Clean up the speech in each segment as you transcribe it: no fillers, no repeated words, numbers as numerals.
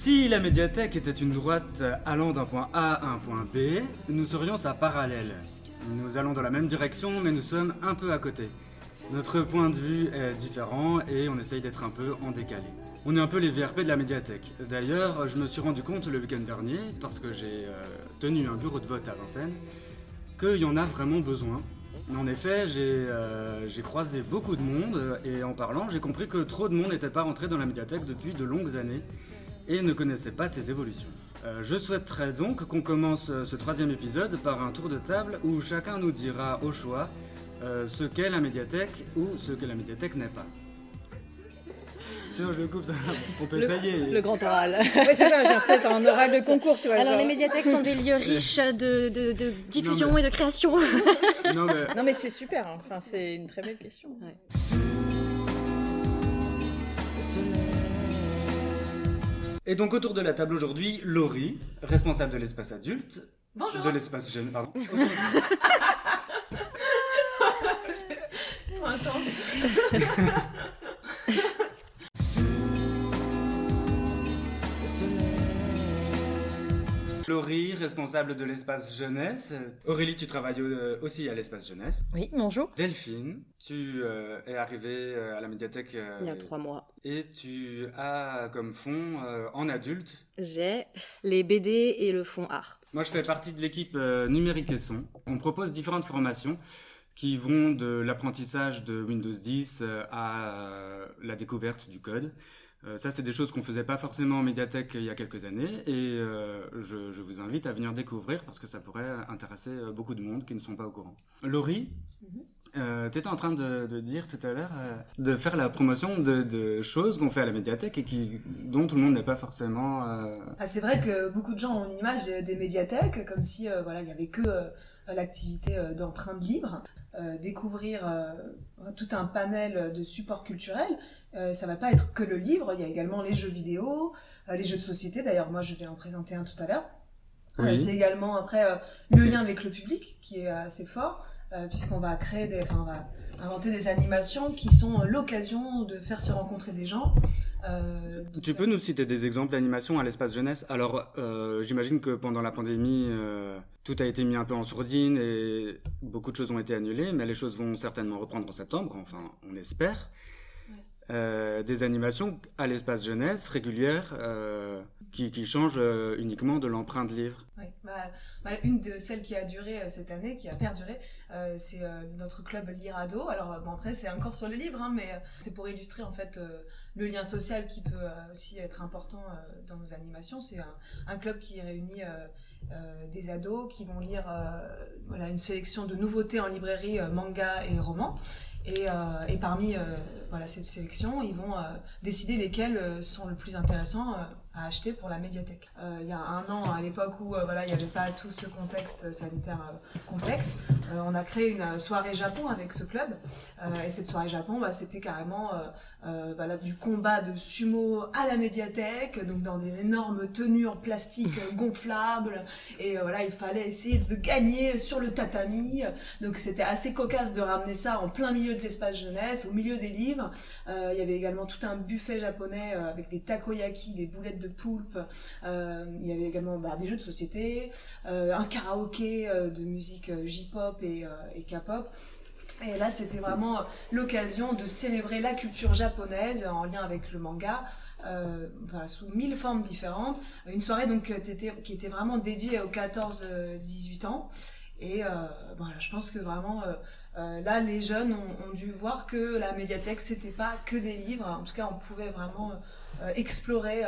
Si la médiathèque était une droite allant d'un point A à un point B, nous serions sa parallèle. Nous allons dans la même direction, mais nous sommes un peu à côté. Notre point de vue est différent et on essaye d'être un peu en décalé. On est un peu les VRP de la médiathèque. D'ailleurs, je me suis rendu compte le week-end dernier, parce que j'ai tenu un bureau de vote à Vincennes, qu'il y en a vraiment besoin. En effet, j'ai croisé beaucoup de monde et en parlant, j'ai compris que trop de monde n'était pas rentré dans la médiathèque depuis de longues années et ne connaissait pas ses évolutions. Je souhaiterais donc qu'on commence ce 3e épisode par un tour de table où chacun nous dira au choix ce qu'est la médiathèque ou ce que la médiathèque n'est pas. Sinon je le coupe, ça. On peut essayer. Le grand oral. Oui, c'est ça, j'ai l'impression d'être en oral de concours, tu vois. Alors, genre. les médiathèques sont des lieux riches de diffusion et de création. Non, mais c'est super, hein. Enfin, c'est une très belle question. Ouais. Et donc autour de la table aujourd'hui, Laurie, responsable de l'espace adulte. Bonjour. De l'espace jeune, pardon. Trop intense. Laurie, responsable de l'espace jeunesse. Aurélie, tu travailles aussi à l'espace jeunesse. Oui, bonjour. Delphine, tu es arrivée à la médiathèque Il y a 3 mois. et tu as comme fond en adulte. J'ai les BD et le fond art. Moi, je fais partie de l'équipe numérique et son. On propose différentes formations qui vont de l'apprentissage de Windows 10 à la découverte du code. Ça, c'est des choses qu'on faisait pas forcément en médiathèque il y a quelques années et je vous invite à venir découvrir parce que ça pourrait intéresser beaucoup de monde qui ne sont pas au courant. Laurie, tu étais en train de dire tout à l'heure de faire la promotion de choses qu'on fait à la médiathèque et dont tout le monde n'est pas forcément... Ah, c'est vrai que beaucoup de gens ont une image des médiathèques comme si il y avait que l'activité d'emprunt de livres. Découvrir tout un panel de supports culturels, ça va pas être que le livre, il y a également les jeux vidéo, les jeux de société, d'ailleurs moi je vais en présenter un tout à l'heure. Oui. C'est également après le lien avec le public qui est assez fort, puisqu'on va on va inventer des animations qui sont l'occasion de faire se rencontrer des gens. Tu peux nous citer des exemples d'animation à l'espace jeunesse? Alors, j'imagine que pendant la pandémie, tout a été mis un peu en sourdine et beaucoup de choses ont été annulées, mais les choses vont certainement reprendre en septembre, enfin, on espère. Des animations à l'espace jeunesse régulières qui changent uniquement de l'empreinte livre. Oui, une de celles qui a duré cette année, qui a perduré, c'est notre club Lirado. Alors après c'est encore sur le livre, hein, mais c'est pour illustrer en fait le lien social qui peut aussi être important dans nos animations. C'est un club qui réunit des ados qui vont lire une sélection de nouveautés en librairie, manga et romans. Et parmi cette sélection, ils vont décider lesquels sont le plus intéressants à acheter pour la médiathèque. Il y a un an, à l'époque où il n'y avait pas tout ce contexte sanitaire complexe, on a créé une soirée Japon avec ce club. Et cette soirée Japon, c'était carrément du combat de sumo à la médiathèque, donc dans des énormes tenues en plastique gonflables. Et il fallait essayer de gagner sur le tatami. Donc c'était assez cocasse de ramener ça en plein milieu de l'espace jeunesse, au milieu des livres. Il y avait également tout un buffet japonais avec des takoyaki, des boulettes de poulpe. Il y avait également des jeux de société, un karaoké de musique J-pop et K-pop. Et là, c'était vraiment l'occasion de célébrer la culture japonaise en lien avec le manga, sous 1000 formes différentes. Une soirée donc qui était vraiment dédiée aux 14-18 ans. Et je pense que vraiment là, les jeunes ont dû voir que la médiathèque, c'était pas que des livres. En tout cas, on pouvait vraiment explorer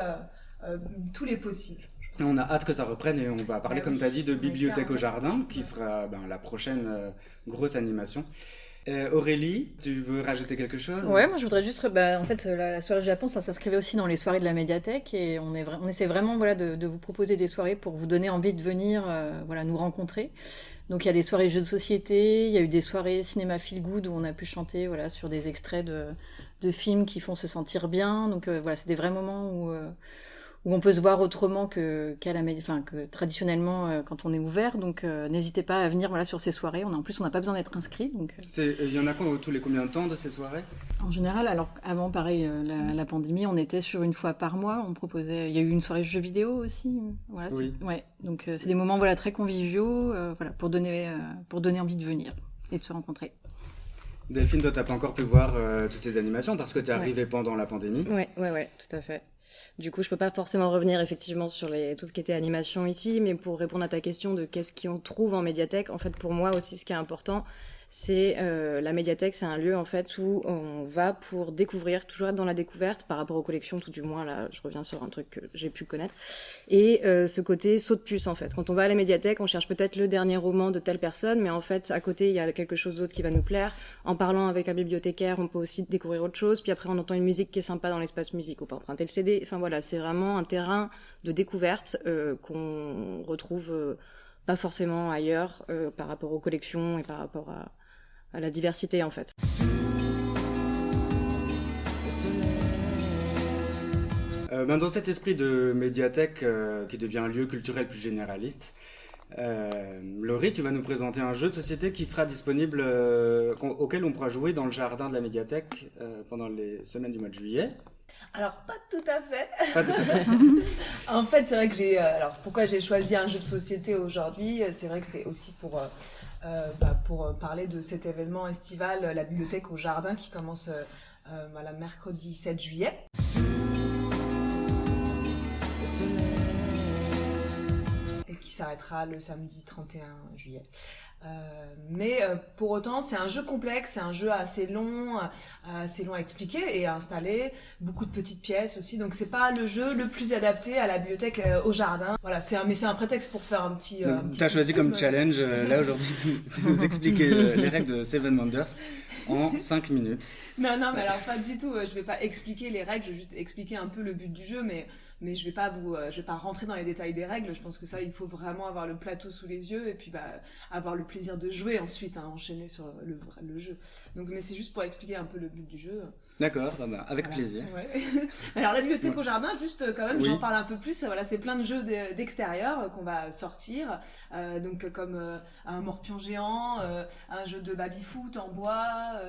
tous les possibles. On a hâte que ça reprenne et on va parler, comme tu as dit, de Bibliothèque au jardin, qui sera la prochaine grosse animation. Aurélie, tu veux rajouter quelque chose? Ouais, moi je voudrais juste... en fait, la soirée du Japon, ça s'inscrivait aussi dans les soirées de la médiathèque et on essaie vraiment de vous proposer des soirées pour vous donner envie de venir nous rencontrer. Donc il y a des soirées jeux de société, il y a eu des soirées cinéma feel good où on a pu chanter sur des extraits de films qui font se sentir bien. Donc c'est des vrais moments où on peut se voir autrement que traditionnellement quand on est ouvert. Donc n'hésitez pas à venir sur ces soirées. En plus, on n'a pas besoin d'être inscrit. Donc, Il y en a tous les combien de temps de ces soirées? En général, alors avant, pareil, la pandémie, on était sur une fois par mois. On proposait, il y a eu une soirée jeux vidéo aussi. Voilà, oui. Ouais, donc c'est des moments très conviviaux pour donner envie de venir et de se rencontrer. Delphine, toi, t'as pas encore pu voir toutes ces animations parce que t'es arrivée pendant la pandémie. Ouais, tout à fait. Du coup, je peux pas forcément revenir effectivement sur tout ce qui était animation ici, mais pour répondre à ta question de qu'est-ce qu'on trouve en médiathèque, en fait, pour moi aussi, ce qui est important, c'est la médiathèque, c'est un lieu en fait où on va pour découvrir, toujours être dans la découverte par rapport aux collections, tout du moins là, je reviens sur un truc que j'ai pu connaître, et ce côté saut de puce en fait. Quand on va à la médiathèque, on cherche peut-être le dernier roman de telle personne, mais en fait à côté il y a quelque chose d'autre qui va nous plaire. En parlant avec un bibliothécaire, on peut aussi découvrir autre chose, puis après on entend une musique qui est sympa dans l'espace musique, on peut emprunter le CD. Enfin voilà, c'est vraiment un terrain de découverte qu'on retrouve pas forcément ailleurs par rapport aux collections et par rapport à la diversité en fait. Dans cet esprit de médiathèque qui devient un lieu culturel plus généraliste, Laurie, tu vas nous présenter un jeu de société qui sera disponible, auquel on pourra jouer dans le jardin de la médiathèque pendant les semaines du mois de juillet. Alors, pas tout à fait. Pas tout à fait. En fait, c'est vrai que alors, pourquoi j'ai choisi un jeu de société aujourd'hui? C'est vrai que c'est aussi pour parler de cet événement estival, la bibliothèque au jardin, qui commence mercredi 7 juillet. Et qui s'arrêtera le samedi 31 juillet. Mais pour autant, c'est un jeu complexe, c'est un jeu assez long à expliquer et à installer, beaucoup de petites pièces aussi, donc c'est pas le jeu le plus adapté à la bibliothèque au jardin. Voilà, mais c'est un prétexte pour faire un petit... Tu as choisi comme challenge, là aujourd'hui, de nous expliquer les règles de Seven Wonders en 5 minutes. Non, mais alors pas du tout, je vais pas expliquer les règles, je vais juste expliquer un peu le but du jeu, mais je vais pas rentrer dans les détails des règles. Je pense que ça, il faut vraiment avoir le plateau sous les yeux et puis avoir le plaisir de jouer ensuite, enchaîner sur le jeu. Donc, mais c'est juste pour expliquer un peu le but du jeu. D'accord, avec plaisir. Ouais. Alors la bibliothèque au jardin, juste quand même, oui. J'en parle un peu plus. Voilà, c'est plein de jeux d'extérieur qu'on va sortir, donc comme un morpion géant, un jeu de baby-foot en bois.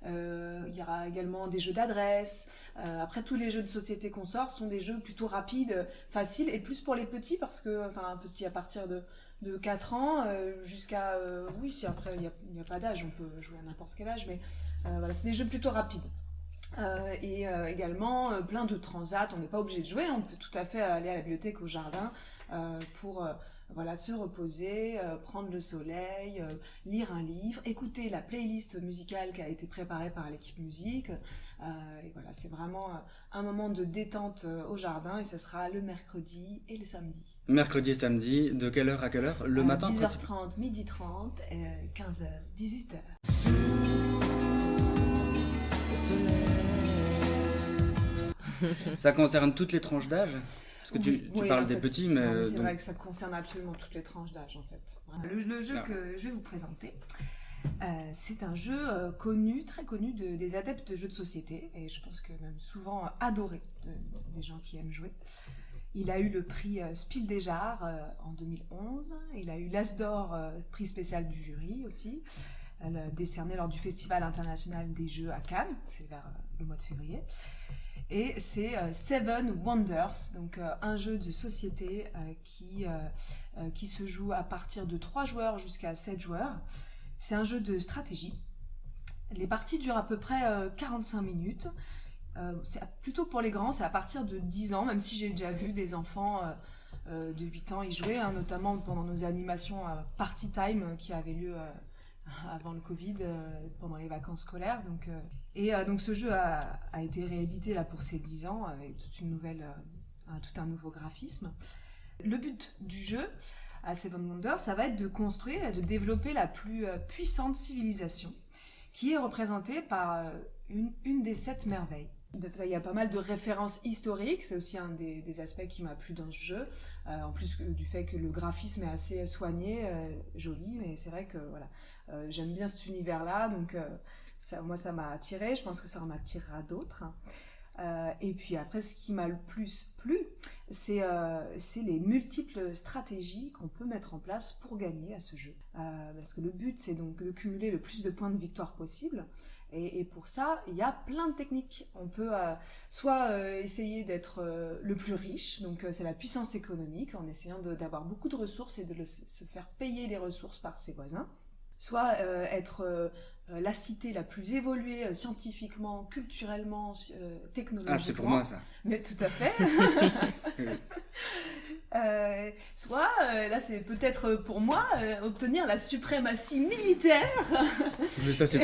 Il y aura également des jeux d'adresse. Après, tous les jeux de société qu'on sort sont des jeux plutôt rapides, faciles et plus pour les petits parce que, un petit à partir de 4 ans jusqu'à oui, si après il n'y a pas d'âge, on peut jouer à n'importe quel âge, mais voilà, c'est des jeux plutôt rapides. Et également plein de transats, on n'est pas obligé de jouer, on peut tout à fait aller à la bibliothèque au jardin pour se reposer, prendre le soleil, lire un livre, écouter la playlist musicale qui a été préparée par l'équipe musique. Et voilà, c'est vraiment un moment de détente au jardin et ce sera le mercredi et le samedi. Mercredi et samedi, de quelle heure à quelle heure? Le matin 10h30, 12h30, 15h, 18h. Ça concerne toutes les tranches d'âge? Parce que tu parles des petits, mais... c'est vrai que ça concerne absolument toutes les tranches d'âge, en fait. Le jeu que je vais vous présenter, c'est un jeu très connu des adeptes de jeux de société, et je pense que même souvent adoré des gens qui aiment jouer. Il a eu le prix Spiel des Jahres en 2011, il a eu l'As d'Or, prix spécial du jury aussi, décerné lors du Festival international des jeux à Cannes, c'est vers le mois de février. Et c'est Seven Wonders, donc un jeu de société qui se joue à partir de 3 joueurs jusqu'à 7 joueurs. C'est un jeu de stratégie. Les parties durent à peu près 45 minutes. C'est plutôt pour les grands, c'est à partir de 10 ans, même si j'ai déjà vu des enfants de 8 ans y jouer, notamment pendant nos animations Party Time qui avaient lieu avant le Covid, pendant les vacances scolaires. Donc ce jeu a été réédité là pour ses 10 ans avec tout un nouveau graphisme. Le but du jeu à Seven Wonders, ça va être de construire et de développer la plus puissante civilisation qui est représentée par une des 7 merveilles. Il y a pas mal de références historiques, c'est aussi un des aspects qui m'a plu dans ce jeu, en plus du fait que le graphisme est assez soigné, joli, mais c'est vrai que voilà, j'aime bien cet univers-là, donc moi ça m'a attiré, je pense que ça en attirera d'autres. Et puis après, ce qui m'a le plus plu, c'est les multiples stratégies qu'on peut mettre en place pour gagner à ce jeu. Parce que le but, c'est donc de cumuler le plus de points de victoire possible. Et pour ça, il y a plein de techniques. On peut soit essayer d'être le plus riche, donc c'est la puissance économique, en essayant d'avoir beaucoup de ressources et de se faire payer les ressources par ses voisins. Soit être la cité la plus évoluée scientifiquement, culturellement, technologiquement. Ah, c'est pour moi ça. Mais tout à fait. Soit, là c'est peut-être pour moi, obtenir la suprématie militaire. Mais ça c'est...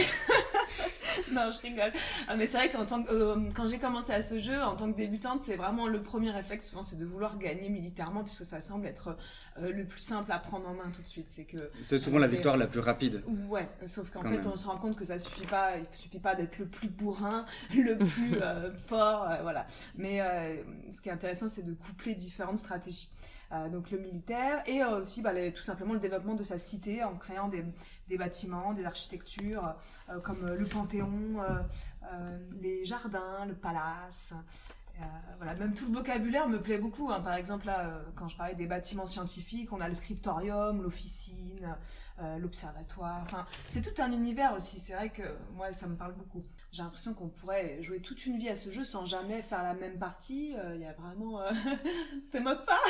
Non, je rigole. Mais c'est vrai quand j'ai commencé à ce jeu, en tant que débutante, c'est vraiment le premier réflexe, souvent, c'est de vouloir gagner militairement, puisque ça semble être le plus simple à prendre en main tout de suite. C'est souvent la victoire la plus rapide. Ouais, sauf qu'en Quand fait, même. on se rend compte que ça suffit pas. Il suffit pas d'être le plus bourrin, le plus fort, voilà. Mais ce qui est intéressant, c'est de coupler différentes stratégies. Donc le militaire et aussi tout simplement le développement de sa cité en créant des bâtiments, des architectures comme le Panthéon, les jardins, le palace. Voilà, même tout le vocabulaire me plaît beaucoup. Par exemple, là, quand je parlais des bâtiments scientifiques, on a le scriptorium, l'officine, l'observatoire. Enfin, c'est tout un univers aussi. C'est vrai que moi, ça me parle beaucoup. J'ai l'impression qu'on pourrait jouer toute une vie à ce jeu sans jamais faire la même partie. Il y a vraiment... Te moque pas.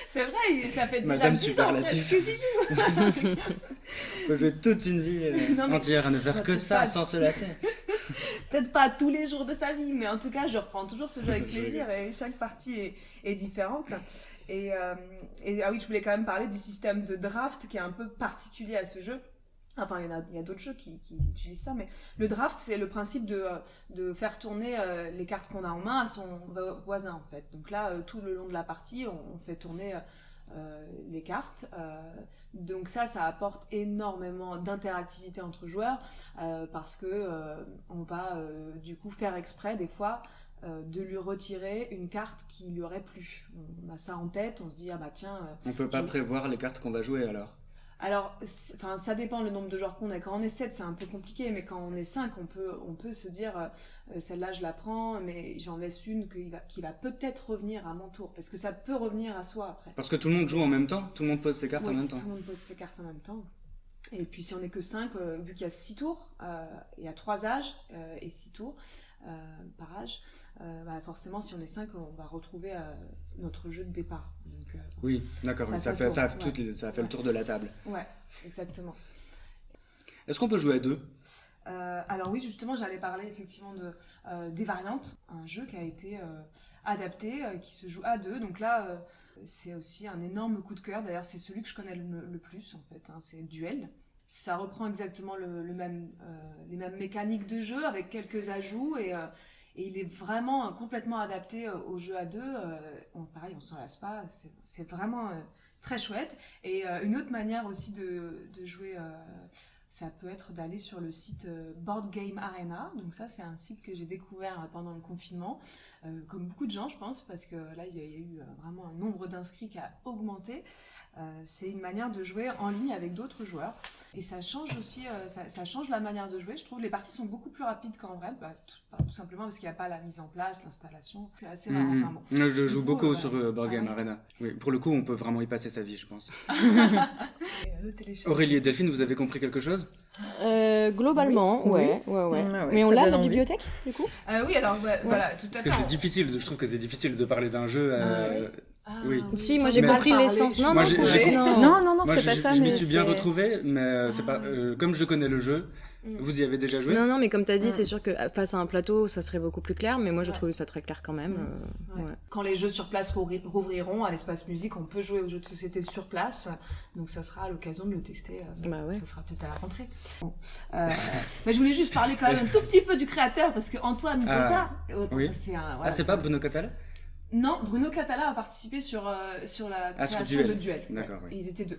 C'est vrai, ça fait déjà Madame 10 ans que tu joues. On peut jouer toute une vie entière à ne faire que ça sans se lasser. Peut-être pas tous les jours de sa vie, mais en tout cas, je reprends toujours ce jeu avec plaisir et chaque partie est différente. Et ah oui, je voulais quand même parler du système de draft qui est un peu particulier à ce jeu. Enfin, il y a d'autres jeux qui utilisent ça, mais le draft, c'est le principe de faire tourner les cartes qu'on a en main à son voisin, en fait. Donc là, tout le long de la partie, on fait tourner les cartes. Donc ça apporte énormément d'interactivité entre joueurs parce que on va du coup faire exprès des fois de lui retirer une carte qui lui aurait plu. On a ça en tête, on se dit ah bah tiens. On peut pas prévoir les cartes qu'on va jouer alors. Alors, ça dépend le nombre de joueurs qu'on a. Quand on est 7, c'est un peu compliqué, mais quand on est 5, on peut se dire celle-là, je la prends, mais j'en laisse une qui va peut-être revenir à mon tour, parce que ça peut revenir à soi après. Parce que tout le monde joue en même temps, tout le monde pose ses cartes en même temps. Tout le monde pose ses cartes en même temps. Et puis si on n'est que 5, vu qu'il y a 6 tours, il y a 3 âges et 6 tours par âge, forcément si on est 5, on va retrouver notre jeu de départ. Donc, oui, d'accord, ça fait le tour de la table. Ouais, exactement. Est-ce qu'on peut jouer à 2 ? Alors oui, justement, j'allais parler effectivement des variantes, un jeu qui a été adapté, qui se joue à 2. Donc là, c'est aussi un énorme coup de cœur. D'ailleurs, c'est celui que je connais le plus, en fait. C'est Duel. Ça reprend exactement les mêmes mécaniques de jeu avec quelques ajouts et il est vraiment complètement adapté au jeu à 2. Pareil, on s'en lasse pas. C'est vraiment très chouette. Et une autre manière aussi de jouer... ça peut être d'aller sur le site Board Game Arena. Donc ça, c'est un site que j'ai découvert pendant le confinement, comme beaucoup de gens, je pense, parce que là, il y a eu vraiment un nombre d'inscrits qui a augmenté. C'est une manière de jouer en ligne avec d'autres joueurs. Et ça change aussi, ça change la manière de jouer. Je trouve que les parties sont beaucoup plus rapides qu'en vrai, tout simplement parce qu'il n'y a pas la mise en place, l'installation. C'est assez rare. Vraiment. Je joue beaucoup sur Board Game Arena. Oui, pour le coup, on peut vraiment y passer sa vie, je pense. Aurélie et Delphine, vous avez compris quelque chose ? Globalement, oui. Ouais. Ouais, Mais on ça l'a donne la envie. bibliothèque, du coup Oui, alors voilà, tout à Parce fait. que c'est difficile, je trouve que c'est difficile de parler d'un jeu. Oui. Si, moi j'ai Mais- compris l'essence. Non, Moi, non, j'ai compris. Non, Moi, c'est pas ça. je m'y mais suis bien c'est- retrouvé, mais c'est pas comme je connais le jeu. Vous y avez déjà joué ? Non, mais comme tu as dit, c'est sûr que face à un plateau, ça serait beaucoup plus clair, mais moi j'ai trouvé ça très clair quand même. Ouais. Ouais. Quand les jeux sur place rouvriront à l'espace musique, on peut jouer aux jeux de société sur place. Donc ça sera à l'occasion de le tester. Bah ouais. Ça sera peut-être à la rentrée. Bon. Mais je voulais juste parler quand même un tout petit peu du créateur, parce que Antoine Boza, oui. c'est un... Ah, c'est pas Bruno Catala ? Non, Bruno Catala a participé sur la sur création Duel. de Duel. D'accord, oui. Et ils étaient 2.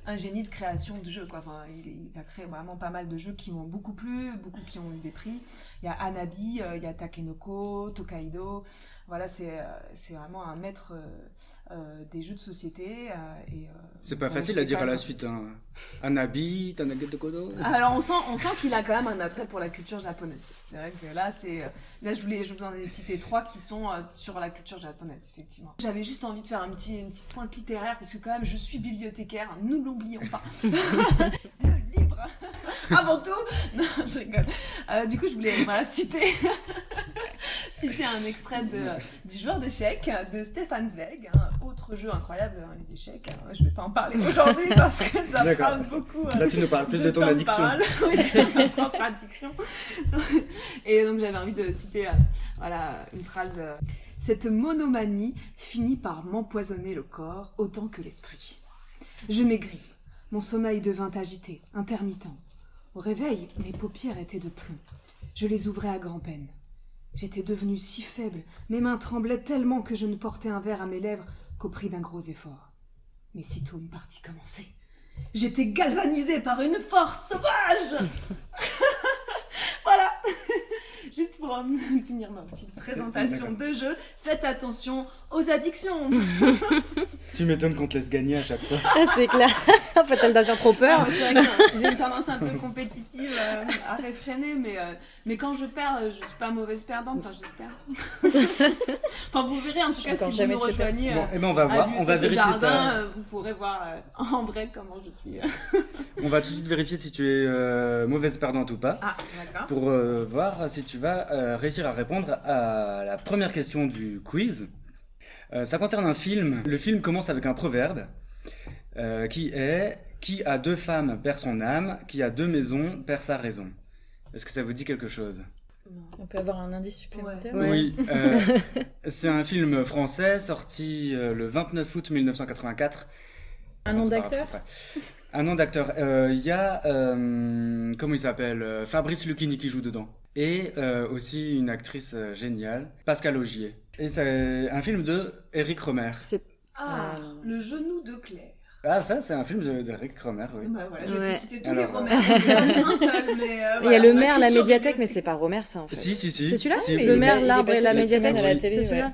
Un génie de création de jeux, quoi. Enfin, il a créé vraiment pas mal de jeux qui m'ont beaucoup plu, beaucoup qui ont eu des prix. Il y a Hanabi, il y a Takenoko, Tokaido. voilà, c'est vraiment un maître des jeux de société. C'est pas facile à dire à la suite. Hein. Anabi, Tanagete Kodo. Alors on sent qu'il a quand même un attrait pour la culture japonaise. C'est vrai que là, je vous en ai cité 3 qui sont sur la culture japonaise, effectivement. J'avais juste envie de faire une petite pointe littéraire, parce que quand même, je suis bibliothécaire, nous l'oublions pas. Le livre, avant tout. Non, je rigole. Du coup, je voulais citer un extrait du joueur d'échecs de Stefan Zweig, autre jeu incroyable, les échecs. Je vais pas en parler aujourd'hui parce que ça parle beaucoup. Là, tu nous parles plus de ton addiction. Oui, ma propre addiction. Et donc, j'avais envie de citer une phrase. Cette monomanie finit par m'empoisonner le corps autant que l'esprit. Je maigris. Mon sommeil devint agité, intermittent. Au réveil, mes paupières étaient de plomb. Je les ouvrais à grand-peine. J'étais devenue si faible, mes mains tremblaient tellement que je ne portais un verre à mes lèvres qu'au prix d'un gros effort. Mais sitôt une partie commençait. J'étais galvanisée par une force sauvage. Voilà. Juste pour finir ma petite présentation de jeu, faites attention aux addictions. Tu m'étonnes qu'on te laisse gagner à chaque fois. C'est clair. En fait, elle doit faire trop peur. C'est vrai que j'ai une tendance un peu compétitive à réfréner, mais quand je perds, je suis pas mauvaise perdante, j'espère. Enfin, vous verrez en tout cas si vous me rejoignez. Bon, on va voir, on va vérifier ça. Vous pourrez voir en vrai comment je suis. On va tout de suite vérifier si tu es mauvaise perdante ou pas. Ah, d'accord. Pour voir si tu vas réussir à répondre à la première question du quiz. Ça concerne un film. Le film commence avec un proverbe qui est « Qui a 2 femmes perd son âme, qui a 2 maisons perd sa raison ». Est-ce que ça vous dit quelque chose ? On peut avoir un indice supplémentaire ? Ouais. Oui, c'est un film français sorti le 29 août 1984. Un nom d'acteur ? Un nom d'acteur. Il y a, comment il s'appelle, Fabrice Lucchini qui joue dedans. Et aussi une actrice géniale, Pascal Augier. Et c'est un film de Éric Rohmer. Le genou de Claire. Ah, ça, c'est un film d'Éric Rohmer, oui. Bah voilà, je vais te citer tous Alors, les Rohmer. Un seul, mais Il y a le maire, la médiathèque, mais c'est pas Rohmer, ça, en fait. Si. C'est celui-là Si. Le maire, l'arbre et la cette médiathèque semaine à la télé, c'est celui-là.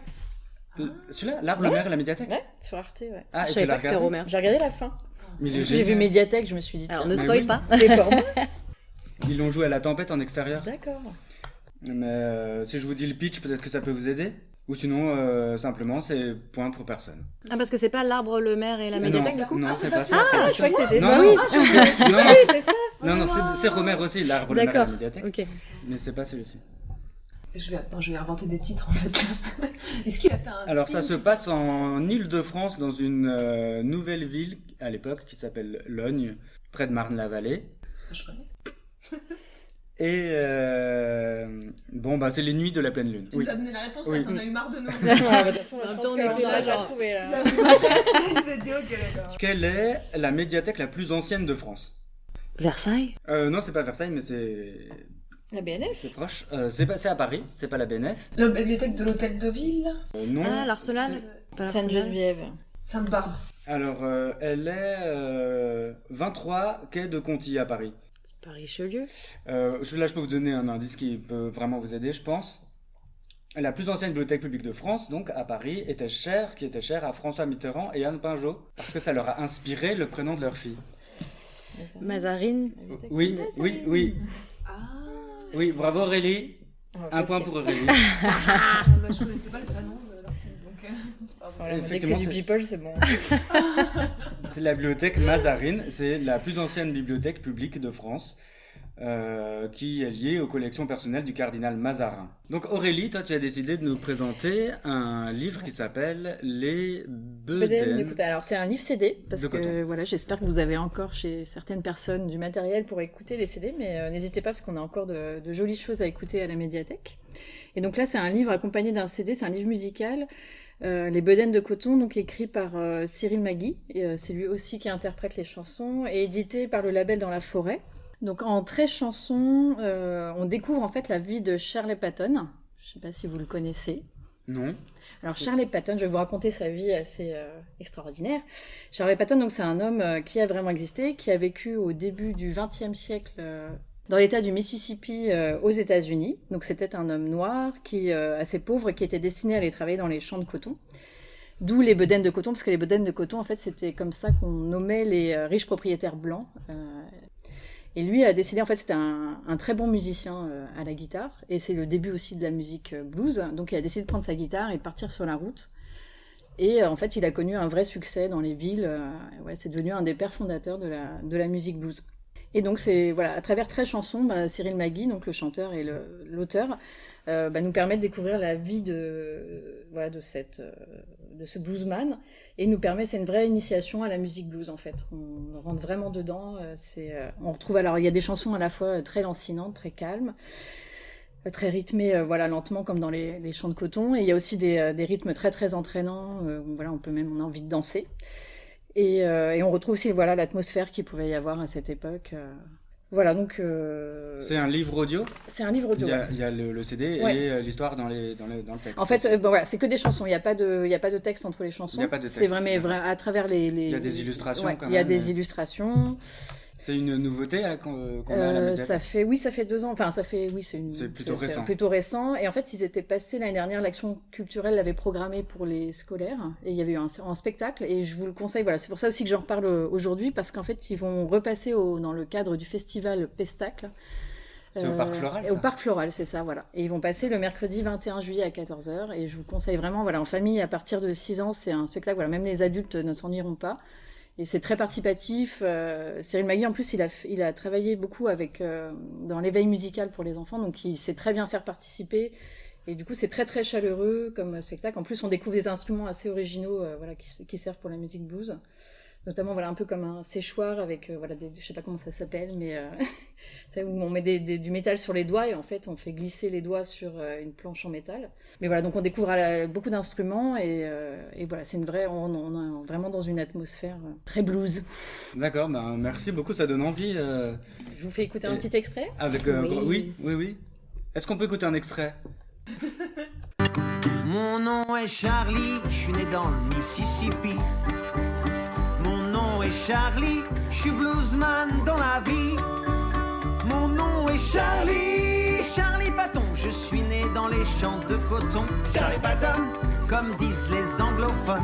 Celui-là, L'arbre, le maire et la médiathèque. Ouais, sur Arte, ouais. Ah, Je et savais tu l'as pas que c'était regardé Rohmer. J'ai regardé la fin. Il est J'ai génial. vu Médiathèque, je me suis dit, Alors, tiens, ne Mais spoil oui. pas. c'est pour moi. Ils l'ont joué à La Tempête en extérieur. D'accord. Mais si je vous dis le pitch, peut-être que ça peut vous aider. Ou sinon, simplement, c'est point pour personne. Ah, parce que c'est pas l'arbre, le maire et la Si, médiathèque, non, du coup non, c'est pas ça. Ah, je croyais que c'était Non, ça. non. Oui, Non, c'est ça. non, c'est Rohmer aussi, l'arbre, le maire et la D'accord. médiathèque. Ok. Mais c'est pas celui-ci. je vais inventer des titres en fait. Est-ce qu'il a fait un Alors ça film se passe en Île-de-France, dans une nouvelle ville à l'époque qui s'appelle Logne, près de Marne-la-Vallée. Je connais. Et bon, bah c'est les nuits de la pleine lune. Tu nous as donné la réponse, Oui. là, t'en as eu marre de nous. Ouais, bah, de toute façon, En je même pense temps, on qu'on était là, l'a genre- trouvé, là. Il s'est dit, ok, d'accord. Quelle est la médiathèque la plus ancienne de France ? Versailles. Non, c'est pas Versailles, mais c'est La BNF. c'est proche. C'est à Paris, c'est pas la BNF. La bibliothèque de l'hôtel de ville. Non. Ah, l'Arsenal. Pas l'Arsenal. Sainte-Geneviève. Sainte-Barbe. Alors, elle est 23 quai de Conti à Paris. Paris-Richelieu. Là, je peux vous donner un indice qui peut vraiment vous aider, je pense. La plus ancienne bibliothèque publique de France, donc à Paris, qui était chère à François Mitterrand et Anne Pinjot, parce que ça leur a inspiré le prénom de leur fille. Mazarine. Oui. Ah. Oui, bravo Aurélie. Un point pour Aurélie. Je connaissais pas le prénom de leur fille, donc. Voilà, dès que c'est Effectivement, du c'est- people, c'est bon. C'est la bibliothèque Mazarine, c'est la plus ancienne bibliothèque publique de France, qui est liée aux collections personnelles du cardinal Mazarin. Donc Aurélie, toi tu as décidé de nous présenter un livre qui s'appelle Les Bedaine de Bedaines. coton. Alors c'est un livre CD parce De que coton. voilà, j'espère que vous avez encore chez certaines personnes du matériel pour écouter les CD, mais n'hésitez pas parce qu'on a encore de jolies choses à écouter à la médiathèque. Et donc là c'est un livre accompagné d'un CD, c'est un livre musical, Les Bedaines de coton, donc écrit par Cyril Magui, et c'est lui aussi qui interprète les chansons et édité par le label Dans la Forêt. Donc en 13 chansons, on découvre en fait la vie de Shirley Patton. Je ne sais pas si vous le connaissez. Non. Alors Shirley Patton, je vais vous raconter sa vie assez extraordinaire. Shirley Patton, donc c'est un homme qui a vraiment existé, qui a vécu au début du XXe siècle dans l'État du Mississippi aux États-Unis. Donc c'était un homme noir assez pauvre qui était destiné à aller travailler dans les champs de coton. D'où les bedaines de coton, parce que les bedaines de coton, en fait, c'était comme ça qu'on nommait les riches propriétaires blancs. Et lui a décidé, en fait, c'était un très bon musicien à la guitare, et c'est le début aussi de la musique blues. Donc il a décidé de prendre sa guitare et de partir sur la route. Et en fait, il a connu un vrai succès dans les villes. C'est devenu un des pères fondateurs de la musique blues. Et donc, c'est à travers 13 chansons, Cyril Magui, donc le chanteur et l'auteur, nous permet de découvrir la vie de ce bluesman, et nous permet, c'est une vraie initiation à la musique blues en fait. On rentre vraiment dedans. On retrouve, alors il y a des chansons à la fois très lancinantes, très calmes, très rythmées, lentement comme dans les champs de coton, et il y a aussi des rythmes très très entraînants. On a envie de danser. Et on retrouve aussi l'atmosphère qu'il pouvait y avoir à cette époque. Donc... C'est un livre audio ? C'est un livre audio. Il y a le CD Ouais. et l'histoire dans le texte. En fait, c'est que des chansons. Il n'y a pas de texte entre les chansons. Il n'y a pas de texte. C'est vraiment à travers les... Il y a des illustrations quand même. Il y a des illustrations. C'est une nouveauté qu'on a à la médiathèque. Ça fait 2 ans. Enfin, c'est plutôt récent. C'est plutôt récent. Et en fait, ils étaient passés l'année dernière. L'Action culturelle l'avait programmé pour les scolaires. Et il y avait eu un spectacle. Et je vous le conseille. C'est pour ça aussi que j'en reparle aujourd'hui, parce qu'en fait, ils vont repasser dans le cadre du festival Pestacle. C'est au Parc Floral, ça ? Au Parc Floral, c'est ça, voilà. Et ils vont passer le mercredi 21 juillet à 14h. Et je vous conseille vraiment, en famille, à partir de 6 ans, c'est un spectacle. Même les adultes ne s'en iront pas. Et c'est très participatif. Cyril Magui, en plus, il a travaillé beaucoup dans l'éveil musical pour les enfants, donc il sait très bien faire participer. Et du coup, c'est très très chaleureux comme spectacle. En plus, on découvre des instruments assez originaux qui servent pour la musique blues. Notamment, un peu comme un séchoir avec, je sais pas comment ça s'appelle, mais où on met du métal sur les doigts et en fait, on fait glisser les doigts sur une planche en métal. Mais donc on découvre beaucoup d'instruments et c'est on est vraiment dans une atmosphère très blues. D'accord, merci beaucoup, ça donne envie. Je vous fais écouter un petit extrait ? Oui. Est-ce qu'on peut écouter un extrait ? Mon nom est Charlie, je suis né dans le Mississippi. Mon nom est Charlie, je suis bluesman dans la vie. Mon nom est Charlie, Charlie Patton, je suis né dans les champs de coton. Charlie Patton, comme disent les anglophones.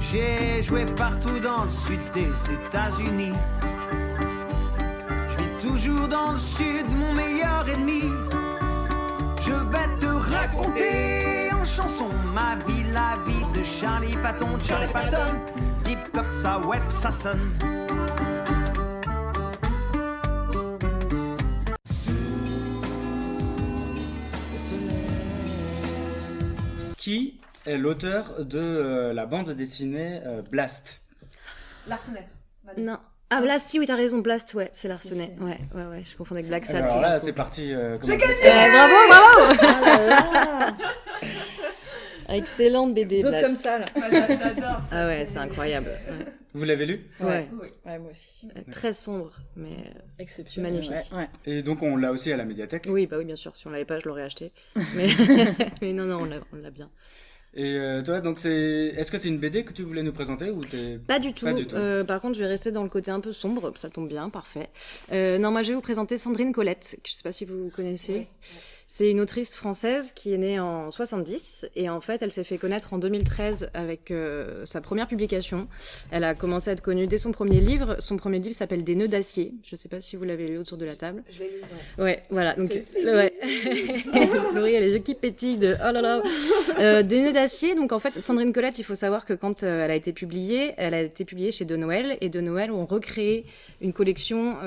J'ai joué partout dans le sud des États-Unis. Je vis toujours dans le sud, mon meilleur ennemi. Je vais te raconter en chanson ma vie, la vie de Charlie Patton. Charlie Patton, deep comme ça, ouais, ça sonne. Qui est l'auteur de la bande dessinée Blast ? Larsenet. Non. Ah, Blast, si, oui, t'as raison, Blast, ouais, c'est Larsenet. Ouais, je confonds avec Black Sad. Alors là, c'est parti. J'ai gagné. Bravo Oh là là. Excellente BD, D'autres Blast. comme ça, là. J'adore. Ah ouais, c'est incroyable. Ouais. Vous l'avez lu ? Ouais. Oui. Ouais, moi aussi. Très sombre, mais Exceptionnel. magnifique. Ouais. Et donc on l'a aussi à la médiathèque. Oui, bien sûr. Si on l'avait pas, je l'aurais acheté. Mais, mais non, on l'a bien. Et toi, donc est-ce que c'est une BD que tu voulais nous présenter ou t'es... Pas du tout. Pas du tout. Par contre, je vais rester dans le côté un peu sombre. Ça tombe bien, parfait. Non, moi, je vais vous présenter Sandrine Colette. Je sais pas si vous connaissez. Oui. C'est une autrice française qui est née en 70 et en fait, elle s'est fait connaître en 2013 avec sa première publication. Elle a commencé à être connue dès son premier livre. Son premier livre s'appelle Des nœuds d'acier. Je sais pas si vous l'avez lu autour de la table. Je l'ai lu, Ouais, voilà. Donc, C'est ouais. Laurie, elle a les yeux qui pétillent de oh là là. Des nœuds d'acier. Donc, en fait, Sandrine Colette, il faut savoir que quand elle a été publiée chez De Noël. Et De Noël ont recréé une collection,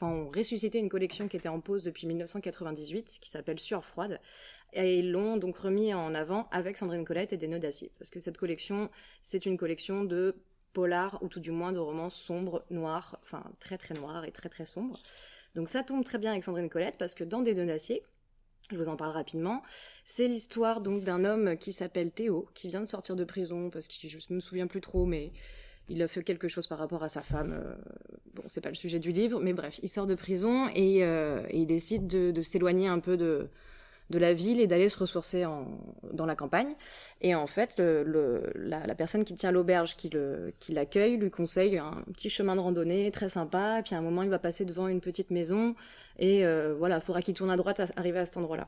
ont ressuscité une collection qui était en pause depuis 1998, qui s'appelle Sueur froide. Et ils l'ont donc remis en avant avec Sandrine Colette et Des nœuds d'acier. Parce que cette collection, c'est une collection de polars, ou tout du moins de romans sombres, noirs, enfin très très noirs et très très sombres. Donc ça tombe très bien avec Sandrine Colette, parce que dans Des nœuds d'acier, je vous en parle rapidement, c'est l'histoire donc d'un homme qui s'appelle Théo, qui vient de sortir de prison, parce que je me souviens plus trop, mais il a fait quelque chose par rapport à sa femme. Bon, c'est pas le sujet du livre, mais bref, il sort de prison et il décide de s'éloigner un peu de la ville et d'aller se ressourcer dans la campagne. Et en fait, la personne qui tient l'auberge, qui l'accueille, lui conseille un petit chemin de randonnée très sympa. Et puis à un moment, il va passer devant une petite maison et voilà, il faudra qu'il tourne à droite à arriver à cet endroit-là.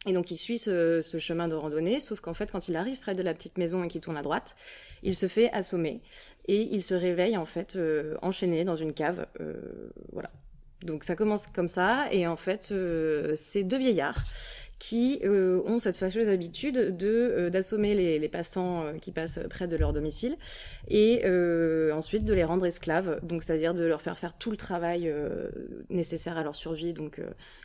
Et donc il suit ce chemin de randonnée, sauf qu'en fait quand il arrive près de la petite maison et qu'il tourne à droite, il se fait assommer et il se réveille en fait enchaîné dans une cave, voilà. Donc ça commence comme ça et en fait c'est 2 vieillards qui ont cette fâcheuse habitude d'assommer les passants qui passent près de leur domicile et ensuite de les rendre esclaves, donc c'est-à-dire de leur faire tout le travail nécessaire à leur survie, donc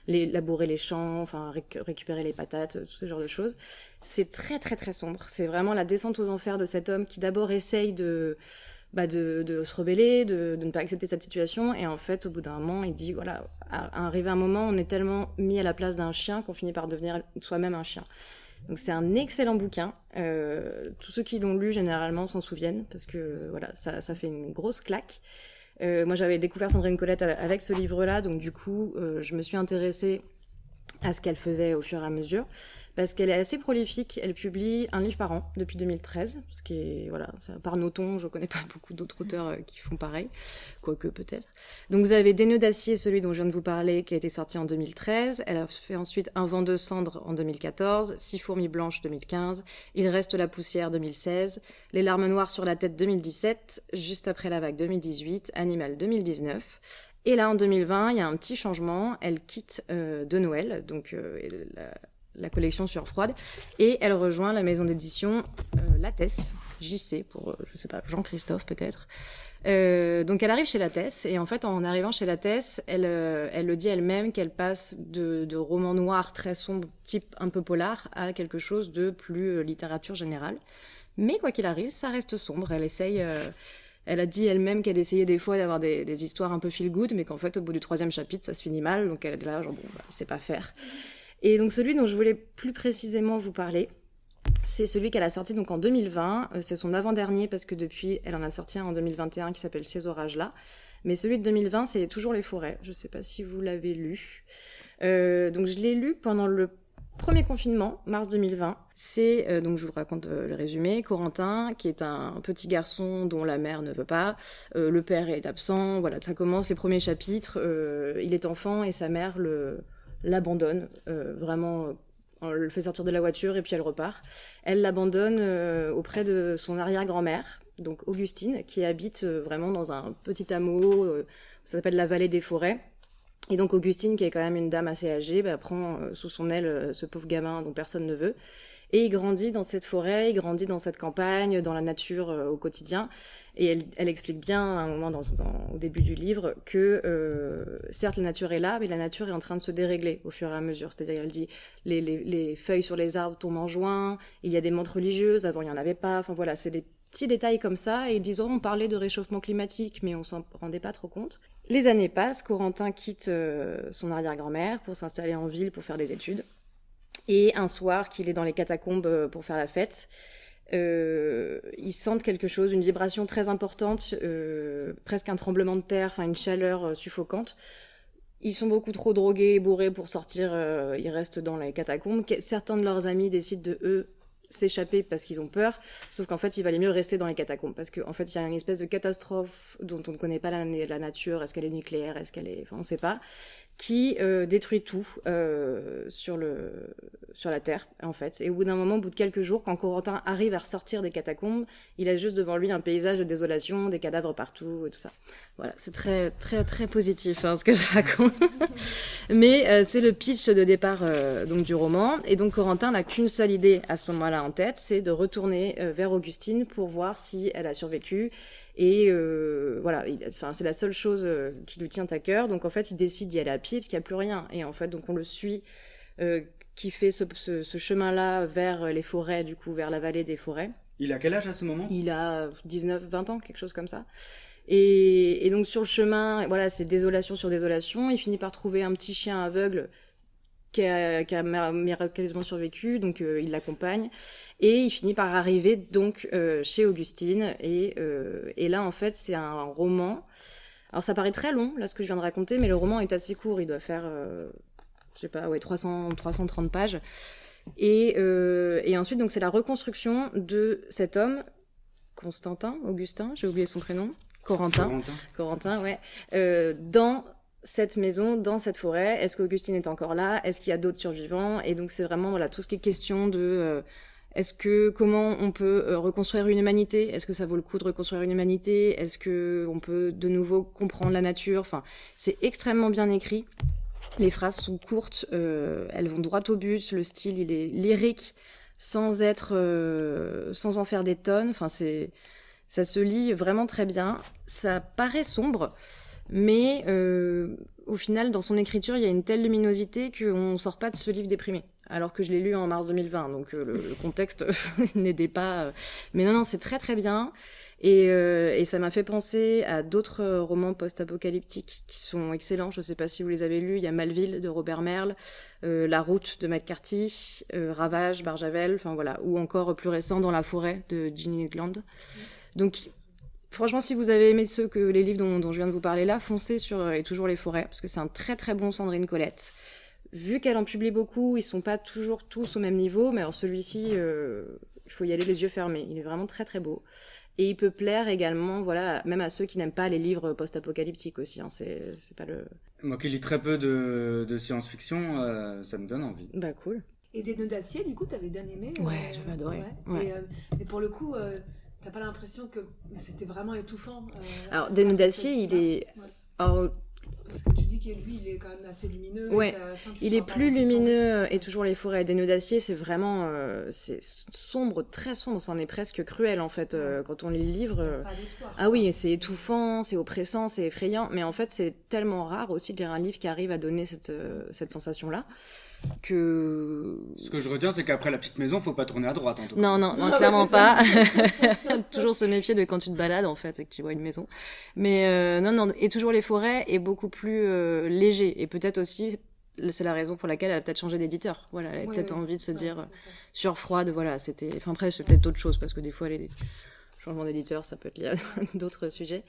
labourer les champs, enfin récupérer les patates, tout ce genre de choses. C'est très très très sombre, c'est vraiment la descente aux enfers de cet homme qui d'abord essaye de se rebeller, de ne pas accepter cette situation. Et en fait, au bout d'un moment, il dit, voilà, arrivé un moment, on est tellement mis à la place d'un chien qu'on finit par devenir soi-même un chien. Donc c'est un excellent bouquin. Tous ceux qui l'ont lu, généralement, s'en souviennent, parce que voilà, ça fait une grosse claque. Moi, j'avais découvert Sandrine Colette avec ce livre-là, donc du coup, je me suis intéressée à ce qu'elle faisait au fur et à mesure, parce qu'elle est assez prolifique. Elle publie un livre par an depuis 2013, ce qui est, voilà, par Noton, je connais pas beaucoup d'autres auteurs qui font pareil, quoique peut-être. Donc vous avez Des nœuds d'acier, celui dont je viens de vous parler, qui a été sorti en 2013. Elle a fait ensuite Un vent de cendre en 2014, 6 fourmis blanches 2015, Il reste la poussière 2016, Les larmes noires sur la tête 2017, Juste après la vague 2018, Animal 2019. Et là, en 2020, il y a un petit changement. Elle quitte De Noël, donc la collection Sueur froide, et elle rejoint la maison d'édition Lattès, JC, pour, je sais pas, Jean-Christophe peut-être. Donc elle arrive chez Lattès, et en fait, en arrivant chez Lattès, elle le dit elle-même qu'elle passe de romans noirs très sombres, type un peu polar, à quelque chose de plus littérature générale. Mais quoi qu'il arrive, ça reste sombre. Elle essaye... Elle a dit elle-même qu'elle essayait des fois d'avoir des histoires un peu feel-good, mais qu'en fait, au bout du 3e chapitre, ça se finit mal. Donc elle est là, genre, bon, bah, je sais pas faire. Et donc celui dont je voulais plus précisément vous parler, c'est celui qu'elle a sorti donc en 2020. C'est son avant-dernier, parce que depuis, elle en a sorti un en 2021 qui s'appelle Ces orages-là. Mais celui de 2020, c'est Toujours les forêts. Je sais pas si vous l'avez lu. Donc je l'ai lu pendant le premier confinement, mars 2020, c'est, donc je vous raconte le résumé, Corentin, qui est un petit garçon dont la mère ne veut pas, le père est absent, voilà, ça commence les premiers chapitres, il est enfant et sa mère l'abandonne, vraiment, on le fait sortir de la voiture et puis elle repart. Elle l'abandonne auprès de son arrière-grand-mère, donc Augustine, qui habite vraiment dans un petit hameau, ça s'appelle la vallée des forêts. Et donc Augustine, qui est quand même une dame assez âgée, prend sous son aile ce pauvre gamin dont personne ne veut. Et il grandit dans cette forêt, il grandit dans cette campagne, dans la nature au quotidien. Et elle explique bien à un moment au début du livre que certes la nature est là, mais la nature est en train de se dérégler au fur et à mesure. C'est-à-dire elle dit les feuilles sur les arbres tombent en juin, il y a des montres religieuses, avant il n'y en avait pas. Enfin voilà, c'est des petits détails comme ça. Et ils disent on parlait de réchauffement climatique, mais on s'en rendait pas trop compte. Les années passent, Corentin quitte son arrière-grand-mère pour s'installer en ville pour faire des études. Et un soir qu'il est dans les catacombes pour faire la fête, ils sentent quelque chose, une vibration très importante, presque un tremblement de terre, enfin une chaleur suffocante. Ils sont beaucoup trop drogués et bourrés pour sortir, ils restent dans les catacombes. Certains de leurs amis décident de, eux, s'échapper parce qu'ils ont peur, sauf qu'en fait il valait mieux rester dans les catacombes parce qu'en fait il y a une espèce de catastrophe dont on ne connaît pas la nature, est-ce qu'elle est nucléaire, est-ce qu'elle est... enfin on sait pas, qui détruit tout sur la Terre, en fait. Et au bout d'un moment, au bout de quelques jours, quand Corentin arrive à ressortir des catacombes, il a juste devant lui un paysage de désolation, des cadavres partout et tout ça. Voilà, c'est très, très, très positif, ce que je raconte. Mais c'est le pitch de départ donc, du roman. Et donc Corentin n'a qu'une seule idée à ce moment-là en tête, c'est de retourner vers Augustine pour voir si elle a survécu. Et voilà, c'est la seule chose qui lui tient à cœur. Donc en fait, il décide d'y aller à pied parce qu'il n'y a plus rien. Et en fait, donc on le suit, qui fait ce chemin-là vers les forêts, du coup, vers la vallée des forêts. Il a quel âge à ce moment ? Il a 19, 20 ans, quelque chose comme ça. Et donc sur le chemin, voilà, c'est désolation sur désolation. Il finit par trouver un petit chien aveugle qui a miraculeusement survécu, donc il l'accompagne. Et il finit par arriver donc chez Augustine. Et là, en fait, c'est un roman. Alors, ça paraît très long, là, ce que je viens de raconter, mais le roman est assez court. Il doit faire je sais pas, 330 pages. Et ensuite, donc, c'est la reconstruction de cet homme, Augustin, j'ai oublié son prénom, Corentin, ouais, dans cette maison, dans cette forêt. Est-ce qu'Augustine est encore là? Est-ce qu'il y a d'autres survivants? Et donc, c'est vraiment voilà, tout ce qui est question de... comment on peut reconstruire une humanité? Est-ce que ça vaut le coup de reconstruire une humanité? Est-ce qu'on peut de nouveau comprendre la nature? Enfin, c'est extrêmement bien écrit. Les phrases sont courtes, elles vont droit au but. Le style, il est lyrique, sans en faire des tonnes. Enfin, ça se lit vraiment très bien. Ça paraît sombre, mais au final, dans son écriture, il y a une telle luminosité qu'on ne sort pas de ce livre déprimé. Alors que je l'ai lu en mars 2020, donc le contexte n'aidait pas. Mais non, c'est très très bien. Et ça m'a fait penser à d'autres romans post-apocalyptiques qui sont excellents. Je ne sais pas si vous les avez lus. Il y a Malville de Robert Merle, La Route de McCarthy, Ravage, Barjavel, enfin voilà, ou encore plus récent Dans la forêt de Ginny Nugland. Donc franchement, si vous avez aimé les livres dont je viens de vous parler là, foncez sur Et toujours les forêts, parce que c'est un très très bon Sandrine Colette. Vu qu'elle en publie beaucoup, ils sont pas toujours tous au même niveau, mais alors celui-ci, il faut y aller les yeux fermés. Il est vraiment très très beau. Et il peut plaire également, voilà, même à ceux qui n'aiment pas les livres post-apocalyptiques aussi. Hein, c'est pas le... Moi qui lis très peu de science-fiction, ça me donne envie. Bah cool. Et Des nœuds d'acier, du coup, t'avais bien aimé? Ouais, j'avais adoré. Ouais. Et pour le coup, t'as pas l'impression que c'était vraiment étouffant? Alors, Des nœuds d'acier, il est... Ouais. Alors, parce que tu dis que lui, il est quand même assez lumineux. Ouais, il est plus lumineux et toujours les forêts. Des nœuds d'acier, c'est vraiment c'est sombre, très sombre. C'en est presque cruel en fait quand on lit le livre. Pas d'espoir. Ah oui, c'est étouffant, c'est oppressant, c'est effrayant. Mais en fait, c'est tellement rare aussi de lire un livre qui arrive à donner cette sensation-là. Ce que je retiens, c'est qu'après la petite maison, faut pas tourner à droite en tout cas. Non, clairement pas. Toujours se méfier de quand tu te balades en fait et que tu vois une maison. Mais non, et toujours les forêts est beaucoup plus léger. Et peut-être aussi, c'est la raison pour laquelle elle a peut-être changé d'éditeur. Voilà, elle a peut-être envie de se dire sur Froide, voilà, c'était... Enfin après, c'est peut-être autre chose parce que des fois, les changements d'éditeur, ça peut être lié à d'autres sujets.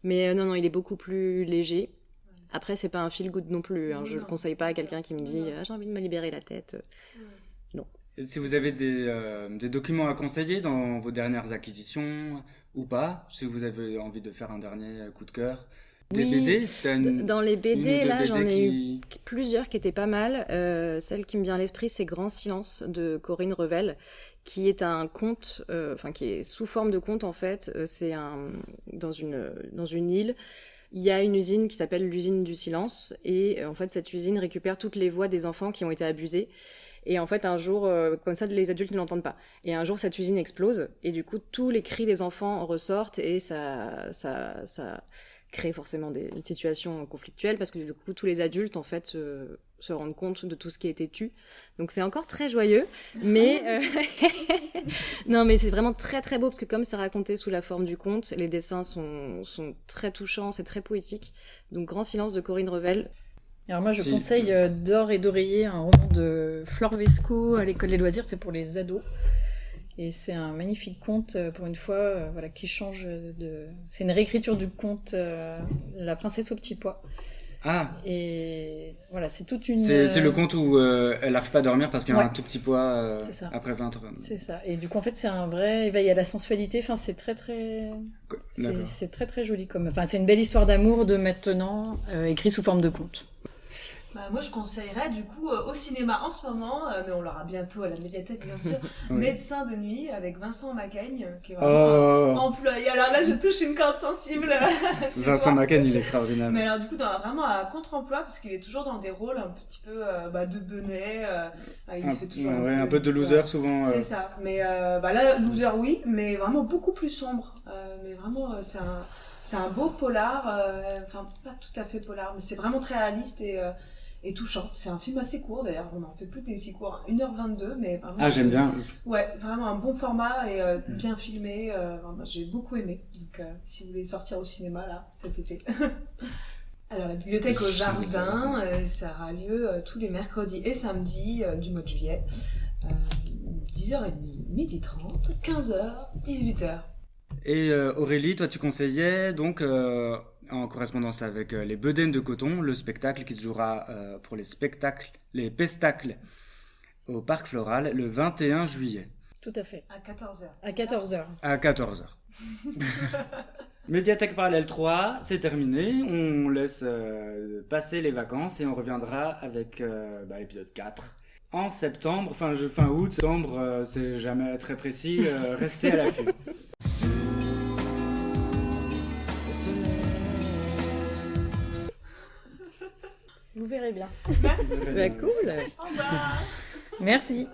Mais non, il est beaucoup plus léger. Après, c'est pas un feel good non plus. Hein. Je le conseille pas à quelqu'un qui me dit j'ai envie de me libérer la tête. Non. Et si vous avez des documents à conseiller dans vos dernières acquisitions ou pas, si vous avez envie de faire un dernier coup de cœur. Des BD dans les BD, là, j'en ai eu plusieurs qui étaient pas mal. Celle qui me vient à l'esprit, c'est Grand Silence de Corinne Revel, qui est un conte, qui est sous forme de conte en fait. C'est dans une île. Il y a une usine qui s'appelle l'usine du silence et en fait cette usine récupère toutes les voix des enfants qui ont été abusés et en fait un jour comme ça les adultes ne l'entendent pas et un jour cette usine explose et du coup tous les cris des enfants ressortent et ça crée forcément une situation conflictuelle parce que du coup tous les adultes en fait se rendent compte de tout ce qui a été tué. Donc c'est encore très joyeux, mais non mais c'est vraiment très très beau parce que comme c'est raconté sous la forme du conte, les dessins sont très touchants, c'est très poétique. Donc Grand Silence de Corinne Revel. Alors moi je conseille D'or et d'oreiller, un roman de Flore Vesco à l'école des loisirs, c'est pour les ados. Et c'est un magnifique conte, pour une fois, qui change de... C'est une réécriture du conte La princesse au petit pois. Ah. Et voilà, c'est toute une... C'est le conte où elle n'arrive pas à dormir parce qu'il y a un tout petit pois après 20 heures. C'est ça. Et du coup, en fait, c'est un vrai éveil à la sensualité. Enfin, c'est très, très... C'est très, très joli comme... Enfin, c'est une belle histoire d'amour de maintenant, écrit sous forme de conte. Moi, je conseillerais du coup au cinéma en ce moment, mais on l'aura bientôt à la médiathèque bien sûr, Médecin de nuit avec Vincent Macaigne, qui est vraiment employé. Alors là, je touche une corde sensible. Vincent Macaigne, il est extraordinaire. Mais alors du coup, vraiment à contre-emploi, parce qu'il est toujours dans des rôles un petit peu de benet. Il fait toujours un peu de loser souvent. C'est ça. Mais là, loser oui, mais vraiment beaucoup plus sombre. Mais vraiment, c'est un beau polar. Enfin, pas tout à fait polar, mais c'est vraiment très réaliste et touchant. C'est un film assez court d'ailleurs, on n'en fait plus des si courts, 1h22, mais vraiment... j'aime bien. Ouais, vraiment un bon format et bien filmé, j'ai beaucoup aimé. Donc si vous voulez sortir au cinéma là, cet été. Alors la bibliothèque au jardin, ça aura lieu tous les mercredis et samedis du mois de juillet, 10h30, 12h30, 15h, 18h. Et Aurélie, toi tu conseillais donc en correspondance avec les Bedaines de Coton, le spectacle qui se jouera pour les pestacles au Parc Floral le 21 juillet. Tout à fait. À 14h. À 14h. À 14h. Médiathèque Parallèle 3, c'est terminé. On laisse passer les vacances et on reviendra avec l'épisode 4. En septembre, fin août, septembre, c'est jamais très précis, restez à l'affût. Vous verrez bien. Merci. Bah, cool. Au revoir. Merci.